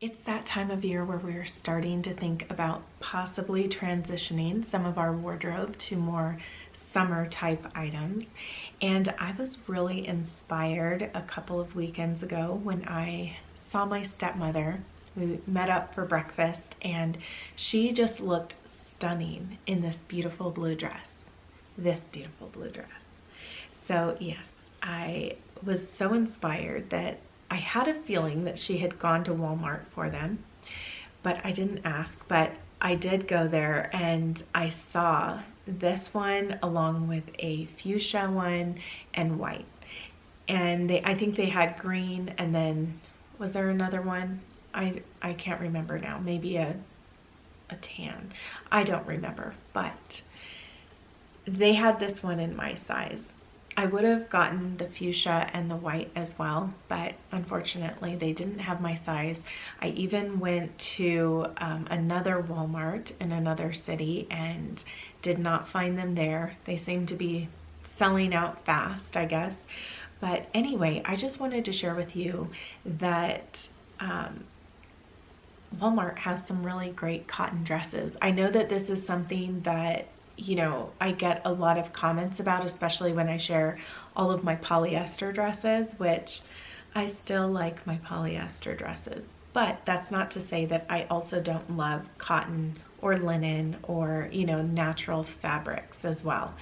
It's that time of year where we're starting to think about possibly transitioning some of our wardrobe to more summer type items. And I was really inspired a couple of weekends ago when I saw my stepmother. We met up for breakfast and she just looked stunning in this beautiful blue dress. This beautiful blue dress. So yes, I was so inspired that I had a feeling that she had gone to Walmart for them, but I didn't ask. But I did go there and I saw this one along with a fuchsia one and white. And I think they had green, and then was there another one? I can't remember now. Maybe a tan. I don't remember, but they had this one in my size. I would have gotten the fuchsia and the white as well, but unfortunately they didn't have my size. I even went to another Walmart in another city and did not find them there. They seem to be selling out fast, I guess. But anyway, I just wanted to share with you that Walmart has some really great cotton dresses. I know that this is something that I get a lot of comments about, especially when I share all of my polyester dresses, which I still like my polyester dresses. But that's not to say that I also don't love cotton or linen or, natural fabrics as well.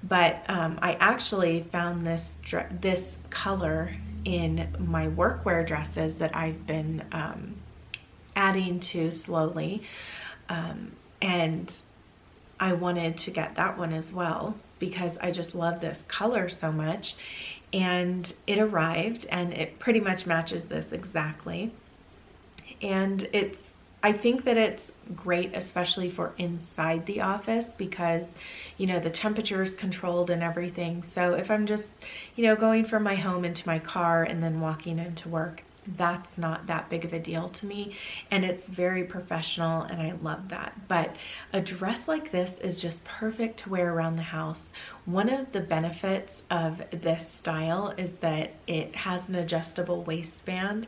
But I actually found this color in my workwear dresses that I've been adding to slowly. And I wanted to get that one as well because I just love this color so much. And it arrived and it pretty much matches this exactly. And I think that it's great, especially for inside the office because, the temperature is controlled and everything. So if I'm just, going from my home into my car and then walking into work, that's not that big of a deal to me, and it's very professional and I love that. But a dress like this is just perfect to wear around the house. One of the benefits of this style is that it has an adjustable waistband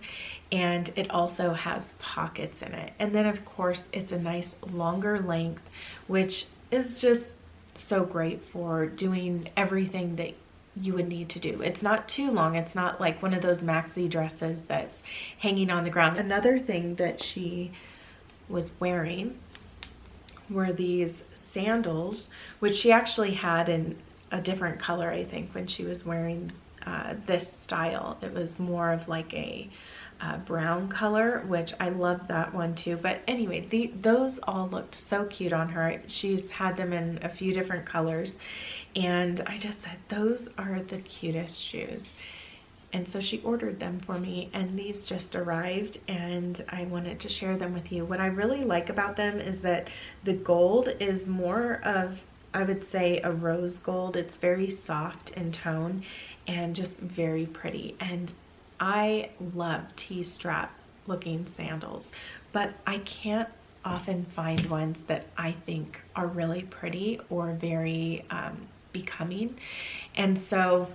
and it also has pockets in it. And then of course it's a nice longer length, which is just so great for doing everything that you would need to do. It's not too long. It's not like one of those maxi dresses that's hanging on the ground. Another thing that she was wearing were these sandals, which she actually had in a different color, I think, when she was wearing this style. It was more of like a brown color, which I love that one too. But anyway, those all looked so cute on her. She's had them in a few different colors. And I just said, those are the cutest shoes. And so she ordered them for me and these just arrived and I wanted to share them with you. What I really like about them is that the gold is more of, I would say, a rose gold. It's very soft in tone and just very pretty. And I love T-strap looking sandals, but I can't often find ones that I think are really pretty or very becoming. And so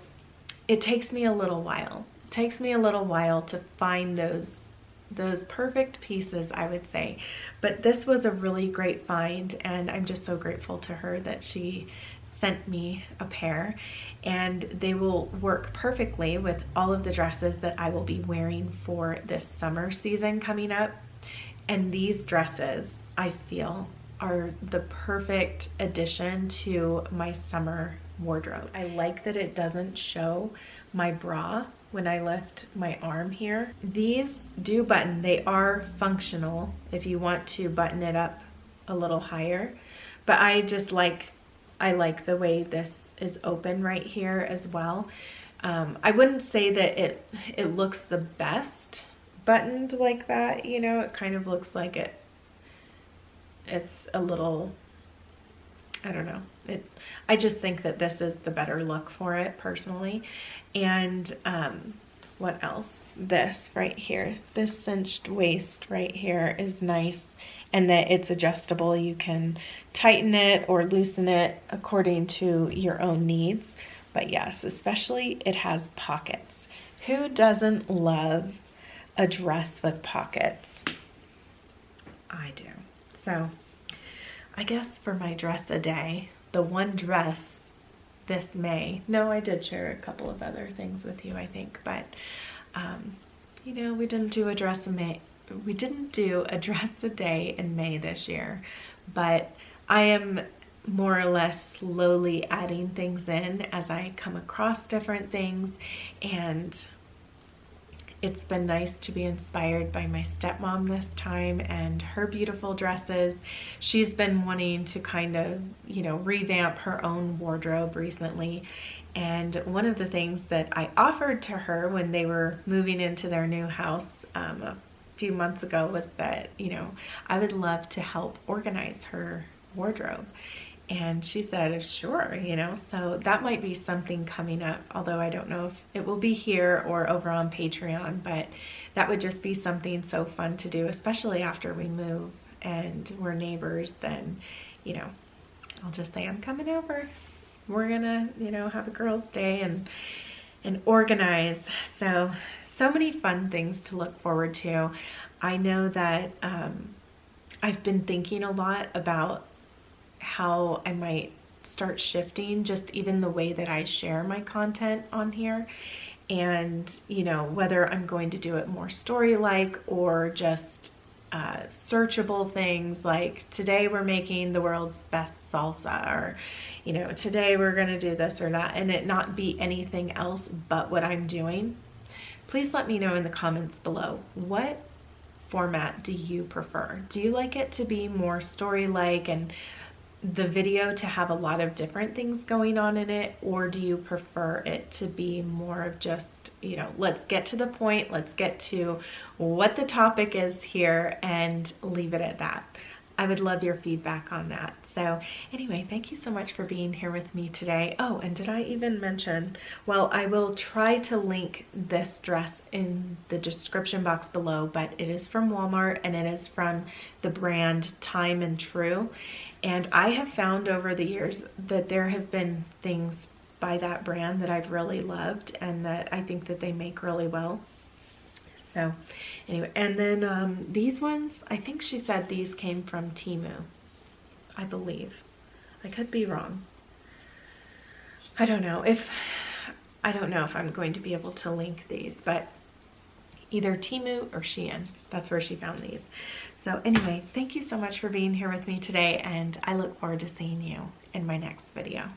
it takes me a little while. It takes me a little while to find those perfect pieces, I would say. But this was a really great find and I'm just so grateful to her that she sent me a pair, and they will work perfectly with all of the dresses that I will be wearing for this summer season coming up. And these dresses, I feel, are the perfect addition to my summer wardrobe. I like that it doesn't show my bra when I lift my arm here. These do button. They are functional if you want to button it up a little higher, but I like the way this is open right here as well. I wouldn't say that it looks the best buttoned like that, it kind of looks like it's a little, I don't know. I just think that this is the better look for it personally. And what else? This right here, this cinched waist right here is nice, and that it's adjustable. You can tighten it or loosen it according to your own needs. But yes, especially it has pockets. Who doesn't love a dress with pockets? I do. So I guess for my dress a day, the one dress this May, no, I did share a couple of other things with you, I think, but you know, we didn't do a dress in May. We didn't do a dress a day in May this year, but I am more or less slowly adding things in as I come across different things, and it's been nice to be inspired by my stepmom this time and her beautiful dresses. She's been wanting to kind of, you know, revamp her own wardrobe recently. And one of the things that I offered to her when they were moving into their new house a few months ago was that, you know, I would love to help organize her wardrobe. And she said, sure, you know, so that might be something coming up, although I don't know if it will be here or over on Patreon, but that would just be something so fun to do, especially after we move and we're neighbors. Then, you know, I'll just say, I'm coming over. We're gonna, you know, have a girls' day and organize. So many fun things to look forward to. I know that I've been thinking a lot about how I might start shifting just even the way that I share my content on here, and you know, whether I'm going to do it more story-like or just searchable things like today we're making the world's best salsa, or you know, today we're gonna do this or that, and it not be anything else but what I'm doing. Please let me know in the comments below, what format do you prefer? Do you like it to be more story-like and the video to have a lot of different things going on in it, or do you prefer it to be more of just, you know, let's get to the point, let's get to what the topic is here and leave it at that? I would love your feedback on that. So anyway, thank you so much for being here with me today. Oh, and did I even mention, well, I will try to link this dress in the description box below, but it is from Walmart and it is from the brand Time and True. And I have found over the years that there have been things by that brand that I've really loved and that I think that they make really well. So anyway, and then these ones, I think she said these came from Temu, I believe. I could be wrong. I don't know if I'm going to be able to link these, but either Temu or Shein, that's where she found these. So anyway, thank you so much for being here with me today, and I look forward to seeing you in my next video.